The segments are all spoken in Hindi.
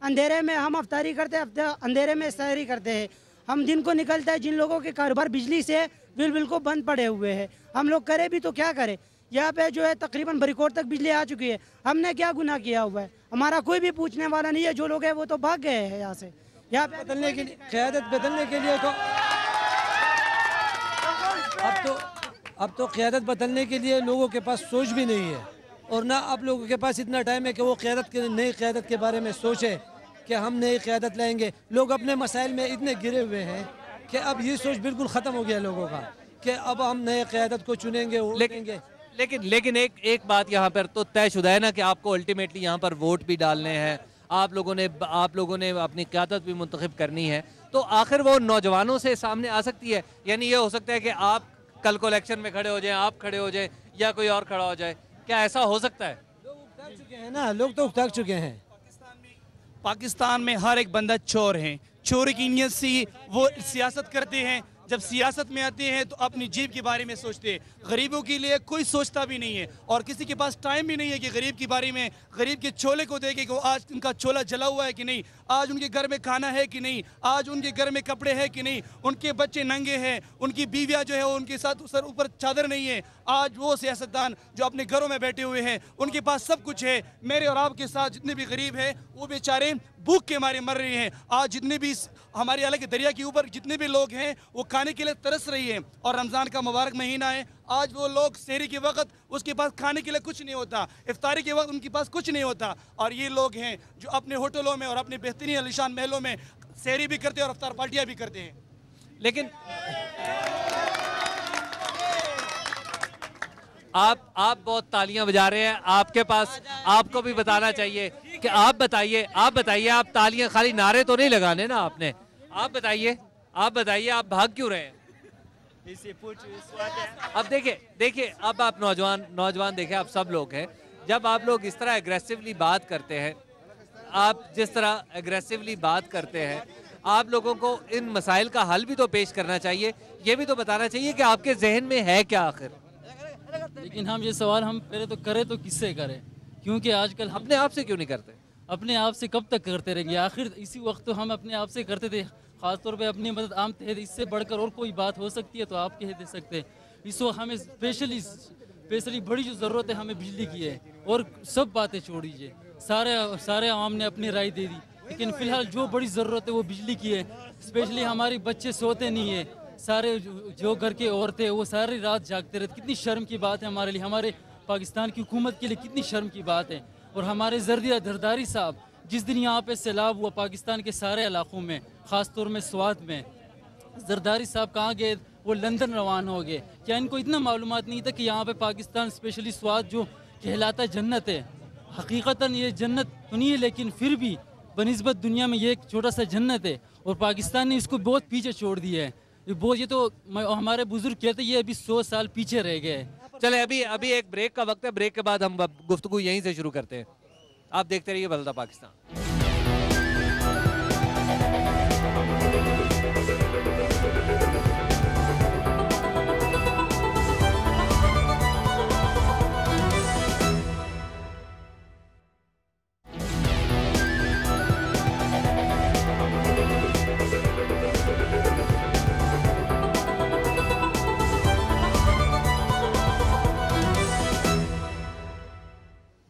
अंधेरे में हम अफ्तारी करते हैं, अंधेरे में सहरी करते हैं। हम दिन को निकलता है, जिन लोगों के कारोबार बिजली से बिल्कुल बंद पड़े हुए हैं, हम लोग करें भी तो क्या करें। यहाँ पे जो है तकरीबन बरिकोट तक बिजली आ चुकी है। हमने क्या गुनाह किया हुआ है, हमारा कोई भी पूछने वाला नहीं है। जो लोग हैं वो तो भाग गए हैं यहाँ से। यहाँ पे बदलने के लिए, क़यादत बदलने के लिए तो अब तो क़यादत बदलने के लिए लोगों के पास सोच भी नहीं है, और ना आप लोगों के पास इतना टाइम है कि वो नई क़यादत के बारे में सोचें कि हम नई क़यादत लाएंगे। लोग अपने मसाइल में इतने गिरे हुए हैं कि अब ये सोच बिल्कुल ख़त्म हो गया लोगों का कि अब हम नए क़यादत को चुनेंगे, लेकिन लेकिन एक बात यहाँ पर तो तयशुदा है ना कि आपको अल्टीमेटली यहाँ पर वोट भी डालने हैं, आप लोगों ने अपनी क़यादत भी मुंतखब करनी है, तो आखिर वो नौजवानों से सामने आ सकती है। यानी ये हो सकता है कि आप कल को इलेक्शन में खड़े हो जाएं, आप खड़े हो जाएं या कोई और खड़ा हो जाए, क्या ऐसा हो सकता है? लोग उकता चुके हैं ना, लोग तो उकता चुके हैं। पाकिस्तान में हर एक बंदा चोर है, चोरी की नीयत से वो सियासत करते हैं। जब सियासत में आते हैं तो अपनी जेब के बारे में सोचते हैं, गरीबों के लिए कोई सोचता भी नहीं है, और किसी के पास टाइम भी नहीं है कि गरीब के बारे में, गरीब के छोले को देखे कि आज उनका छोला जला हुआ है कि नहीं, आज उनके घर में खाना है कि नहीं, आज उनके घर में कपड़े हैं कि नहीं, उनके बच्चे नंगे हैं, उनकी बीवियाँ जो है उनके साथ सर ऊपर चादर नहीं है। आज वो सियासतदान जो अपने घरों में बैठे हुए हैं, उनके पास सब कुछ है। मेरे और आपके साथ जितने भी गरीब हैं वो बेचारे भूख के मारे मर रहे हैं। आज जितने भी हमारे अलग दरिया के ऊपर जितने भी लोग हैं वो खाने के लिए तरस रही हैं, और रमज़ान का मुबारक महीना है। आज वो लोग सहरी के वक्त उसके पास खाने के लिए कुछ नहीं होता, इफ्तारी के वक्त उनके पास कुछ नहीं होता, और ये लोग हैं जो अपने होटलों में और अपने बेहतरीन आलीशान महलों में सहरी भी करते हैं और इफ्तार पार्टियाँ भी करते हैं। लेकिन आप बहुत तालियां बजा रहे हैं, आपके पास आपको भी बताना चाहिए कि आप बताइए आप तालियां, खाली नारे तो नहीं लगाने ना आपने। आप बताइए आप भाग क्यों रहे हैं? अब देखिए अब आप नौजवान देखिए, आप सब लोग हैं, जब आप लोग इस तरह एग्रेसिवली बात करते हैं, आप जिस तरह एग्रेसिवली बात करते हैं, आप लोगों को इन मसाइल का हल भी तो पेश करना चाहिए, ये भी तो बताना चाहिए कि आपके जहन में है क्या आखिर। लेकिन हम ये सवाल हम पहले तो करें तो किससे करें, क्योंकि आजकल अपने आप से क्यों नहीं करते? अपने आप से कब तक करते रहेंगे? आखिर इसी वक्त तो हम अपने आप से करते थे, ख़ासतौर पे अपनी मदद आम तहत, इससे बढ़कर और कोई बात हो सकती है तो आप कह दे सकते हैं। इस वक्त हमें स्पेशली बड़ी जो ज़रूरत है हमें बिजली की है, और सब बातें छोड़ दीजिए, सारे आवाम ने अपनी राय दे दी, लेकिन फ़िलहाल जो बड़ी ज़रूरत है वो बिजली की है। स्पेशली हमारे बच्चे सोते नहीं है, सारे जो घर के औरतें वो सारी रात जागते रहते। कितनी शर्म की बात है हमारे लिए, हमारे पाकिस्तान की हुकूमत के लिए कितनी शर्म की बात है। और हमारे जरदारी साहब, जिस दिन यहाँ पे सैलाब हुआ पाकिस्तान के सारे इलाकों में, ख़ास तौर में स्वात में, जरदारी साहब कहाँ गए? वो लंदन रवाना हो गए। क्या इनको इतना मालूमात नहीं था कि यहाँ पे पाकिस्तान स्पेशली स्वात जो कहलाता जन्नत है, हकीकतन ये जन्नत तो नहीं है, लेकिन फिर भी बनिस्बत दुनिया में ये एक छोटा सा जन्नत है, और पाकिस्तान ने इसको बहुत पीछे छोड़ दिया है। ये तो हमारे बुजुर्ग कहते ये अभी 100 साल पीछे रह गए। चले अभी एक ब्रेक का वक्त है, ब्रेक के बाद हम गुफ्तगू यहीं से शुरू करते हैं। आप देखते रहिए बदलता पाकिस्तान।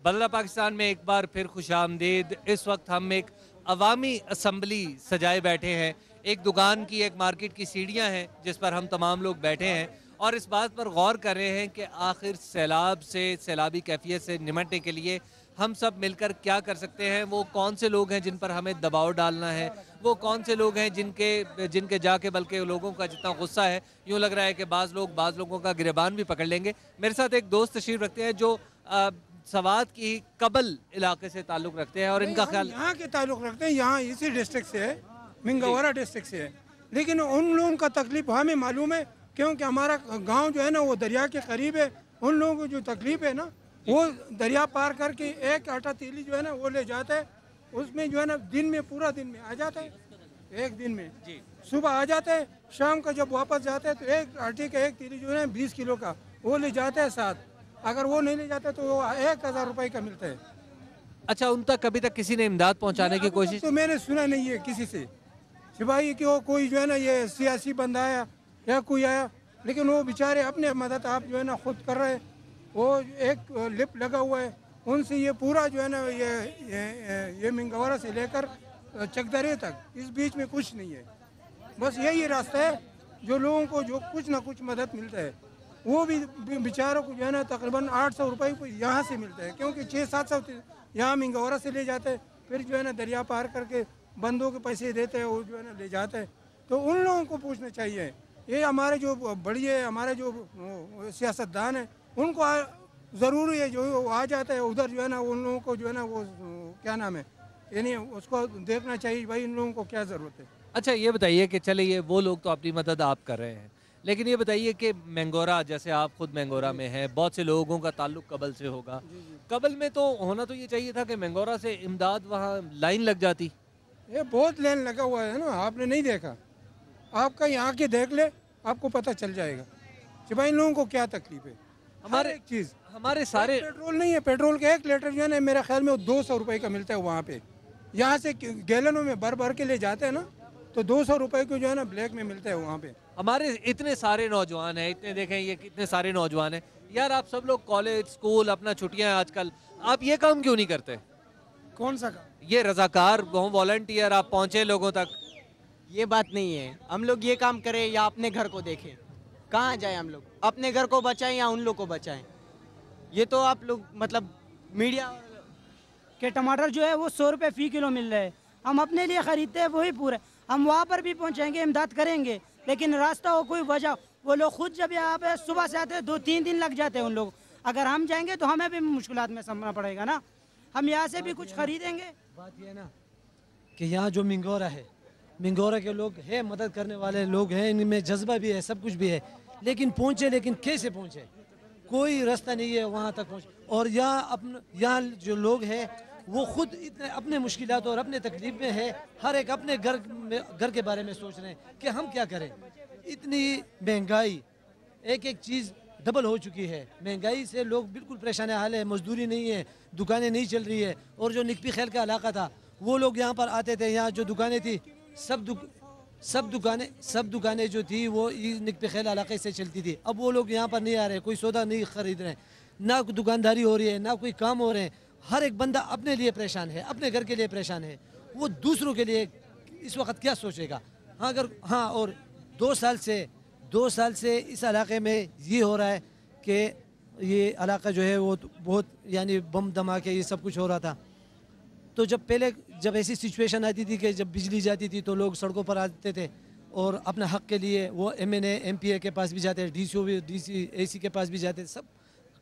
बदला पाकिस्तान में एक बार फिर खुशामदीद। इस वक्त हम एक अवामी असम्बली सजाए बैठे हैं, एक दुकान की, एक मार्केट की सीढ़ियां हैं जिस पर हम तमाम लोग बैठे हैं और इस बात पर गौर कर रहे हैं कि आखिर सैलाबी कैफियत से निमटने के लिए हम सब मिलकर क्या कर सकते हैं। वो कौन से लोग हैं जिन पर हमें दबाव डालना है, वो कौन से लोग हैं जिनके जाके बल्कि लोगों का जितना गुस्सा है यूँ लग रहा है कि बाज़ लोगों का गिरबान भी पकड़ लेंगे। मेरे साथ एक दोस्त तशरीफ रखते हैं जो सवात की कबल इलाके से ताल्लुक़ रखते हैं और इनका ख्याल यहाँ के ताल्लुक़ रखते हैं, यहाँ इसी डिस्ट्रिक्ट से है, मिंगवारा डिस्ट्रिक्ट से है, लेकिन उन लोगों का तकलीफ हमें मालूम है क्योंकि हमारा गांव जो है ना वो दरिया के करीब है। उन लोगों को जो तकलीफ है ना वो दरिया पार करके एक आटा तीली जो है ना वो ले जाते हैं, उसमें जो है ना दिन में पूरा दिन में आ जाता है, एक दिन में जी सुबह आ जाते हैं, शाम को जब वापस जाते हैं तो एक आटे का एक तीली जो है 20 किलो का वो ले जाते हैं साथ। अगर वो नहीं ले जाते तो वो 1000 रुपये का मिलता है। अच्छा, उन तक कभी तक किसी ने इमदाद पहुंचाने की कोशिश? तो मैंने सुना नहीं है किसी से, सिवाय कि वो कोई जो है ना ये सियासी बंदा आया या कोई आया, लेकिन वो बेचारे अपने मदद आप जो है ना खुद कर रहे हैं। वो एक लिप लगा हुआ है, उनसे ये पूरा जो है ना ये मिंगवारा से लेकर चकदरे तक इस बीच में कुछ नहीं है। बस यही रास्ता है जो लोगों को जो कुछ ना कुछ मदद मिलता है। वो भी बेचारों को जो है ना तकरीबन 800 रुपये को यहाँ से मिलता है, क्योंकि 600-700 यहाँ मिंगवारा से ले जाते हैं, फिर जो है ना दरिया पार करके बंदों के पैसे देते हैं, वो जो है ना ले जाते हैं। तो उन लोगों को पूछना चाहिए, ये हमारे जो बड़े हमारे जो सियासतदान हैं उनको ज़रूरी है जो आ जाता है उधर जो है ना उन लोगों को जो है ना वो क्या नाम है, यानी उसको देखना चाहिए भाई इन लोगों को क्या ज़रूरत है। अच्छा, ये बताइए कि चले ये वो लोग तो अपनी मदद आप कर रहे हैं, लेकिन ये बताइए कि मैंगोरा, जैसे आप खुद मैंगोरा में हैं, बहुत से लोगों का ताल्लुक कबल से होगा। कबल में तो होना तो ये चाहिए था कि मैंगोरा से इमदाद वहाँ लाइन लग जाती। ये बहुत लाइन लगा हुआ है ना, आपने नहीं देखा? आपका यहाँ के देख ले, आपको पता चल जाएगा कि भाई इन लोगों को क्या तकलीफ है। हमारे एक चीज़, हमारे सारे पेट्रोल नहीं है, पेट्रोल का 1 लीटर जो है ना मेरे ख्याल में 200 रुपये का मिलता है वहाँ पे। यहाँ से गैलनों में भर भर के ले जाते हैं ना, तो 200 रुपये को जो है ना ब्लैक में मिलता है वहाँ पे। हमारे इतने सारे नौजवान हैं, इतने देखें ये कितने सारे नौजवान हैं यार। आप सब लोग कॉलेज स्कूल अपना छुट्टियां आजकल, आप ये काम क्यों नहीं करते? कौन सा काम? ये रजाकार वॉलंटियर, आप पहुंचे लोगों तक। ये बात नहीं है, हम लोग ये काम करें या अपने घर को देखें, कहाँ जाए हम लोग? अपने घर को बचाएं या उन लोग को बचाएं? ये तो आप लोग मतलब मीडिया के टमाटर जो है वो 100 रुपये फ़ी किलो मिल रहे हैं, हम अपने लिए ख़रीदते हैं वही पूरे। हम वहाँ पर भी पहुँचेंगे, इमदाद करेंगे, लेकिन रास्ता हो कोई वजह, वो लोग खुद जब यहाँ पे सुबह से आते हैं 2-3 दिन लग जाते हैं उन लोग। अगर हम जाएंगे तो हमें भी मुश्किलात में समझना पड़ेगा ना, हम यहाँ से भी कुछ खरीदेंगे। बात ये है ना कि यहाँ जो मिंगोरा है, मिंगोरा के लोग हैं, मदद करने वाले लोग हैं, इनमें जज्बा भी है, सब कुछ भी है, लेकिन पहुँचे, लेकिन कैसे पहुँचे? कोई रास्ता नहीं है वहाँ तक पहुँच। और यहाँ जो लोग हैं वो खुद इतने अपने मुश्किलात और अपने तकलीफ में है, हर एक अपने घर के बारे में सोच रहे हैं कि हम क्या करें। इतनी महंगाई, एक एक चीज़ डबल हो चुकी है, महंगाई से लोग बिल्कुल परेशान हाल है, मजदूरी नहीं है, दुकानें नहीं चल रही है। और जो निकपी खैल का इलाका था, वो लोग यहाँ पर आते थे, यहाँ जो दुकानें थी सब दुकानें जो थी वो निकपी खैल इलाके से चलती थी। अब वो लोग यहाँ पर नहीं आ रहे, कोई सौदा नहीं खरीद रहे, ना दुकानदारी हो रही है, ना कोई काम हो रहे हैं। हर एक बंदा अपने लिए परेशान है, अपने घर के लिए परेशान है, वो दूसरों के लिए इस वक्त क्या सोचेगा? और 2 साल से इस इलाके में ये हो रहा है कि ये इलाका जो है वो बहुत यानी बम धमाके ये सब कुछ हो रहा था। तो जब ऐसी सिचुएशन आती थी कि जब बिजली जाती थी तो लोग सड़कों पर आते थे और अपने हक के लिए वो MNA MPA के पास भी जाते थे, DC AC के पास भी जाते थे, सब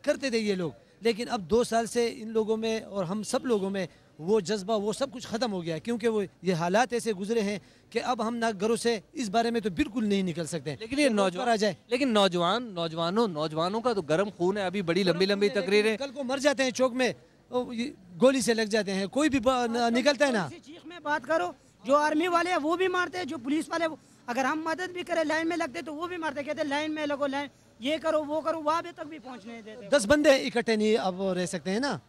करते थे ये लोग। लेकिन अब 2 साल से इन लोगों में और हम सब लोगों में वो जज्बा वो सब कुछ ख़त्म हो गया है, क्योंकि वो ये हालात ऐसे गुजरे हैं कि अब हम ना घरों से इस बारे में तो बिल्कुल नहीं निकल सकते। लेकिन ये नौजवान आ जाए, लेकिन नौजवानों का तो गर्म खून है, अभी बड़ी लंबी तकरीरें, कल को मर जाते हैं चौक में, गोली से लग जाते हैं, कोई भी निकलता है ना। चीख में बात करो, जो आर्मी वाले हैं वो भी मारते हैं, जो पुलिस वाले, अगर हम मदद भी करें लाइन में लगते तो वो भी मारते, कहते लाइन में लगो, लाइन ये करो वो करो, वहाँ भी तक भी पहुँचने देते। 10 बंदे इकट्ठे नहीं अब रह सकते हैं ना।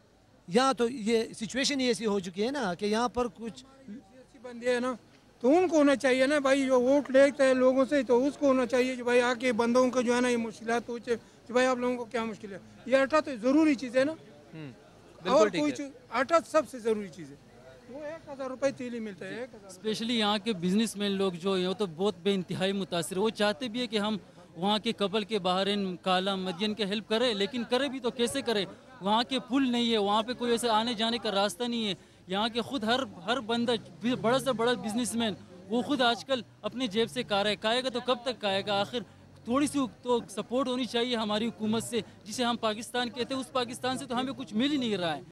यहाँ तो ये सिचुएशन ही ऐसी हो चुकी है ना कि यहाँ पर कुछ ऐसी बंदे है ना, तो उनको होना चाहिए ना भाई, जो वोट लेते हैं लोगों से, तो उसको होना चाहिए कि भाई आके बंदों को जो है ना ये मुश्किलात पूछे कि भाई आप लोगों को क्या मुश्किल है। ये आटा तो ज़रूरी चीज़ है ना, और कुछ आटा सबसे ज़रूरी चीज़ है। वो 1000 रुपये तीली मिलता है, 1000। स्पेशली यहाँ के बिजनेसमैन लोग जो हैं वो तो बहुत बेइंतहाई मुतासिर, वो चाहते भी है कि हम वहाँ के कबल के बहरीन काला मदियन के हेल्प करें, लेकिन करें भी तो कैसे करें? वहाँ के पुल नहीं है, वहाँ पे कोई ऐसे आने जाने का रास्ता नहीं है। यहाँ के खुद हर बंदा, बड़ा से बड़ा बिजनेसमैन, वो खुद आजकल अपने जेब से खाएगा तो कब तक खाएगा? आखिर थोड़ी सी तो सपोर्ट होनी चाहिए हमारी हुकूमत से, जिसे हम पाकिस्तान कहते हैं, उस पाकिस्तान से तो हमें कुछ मिल ही नहीं रहा है।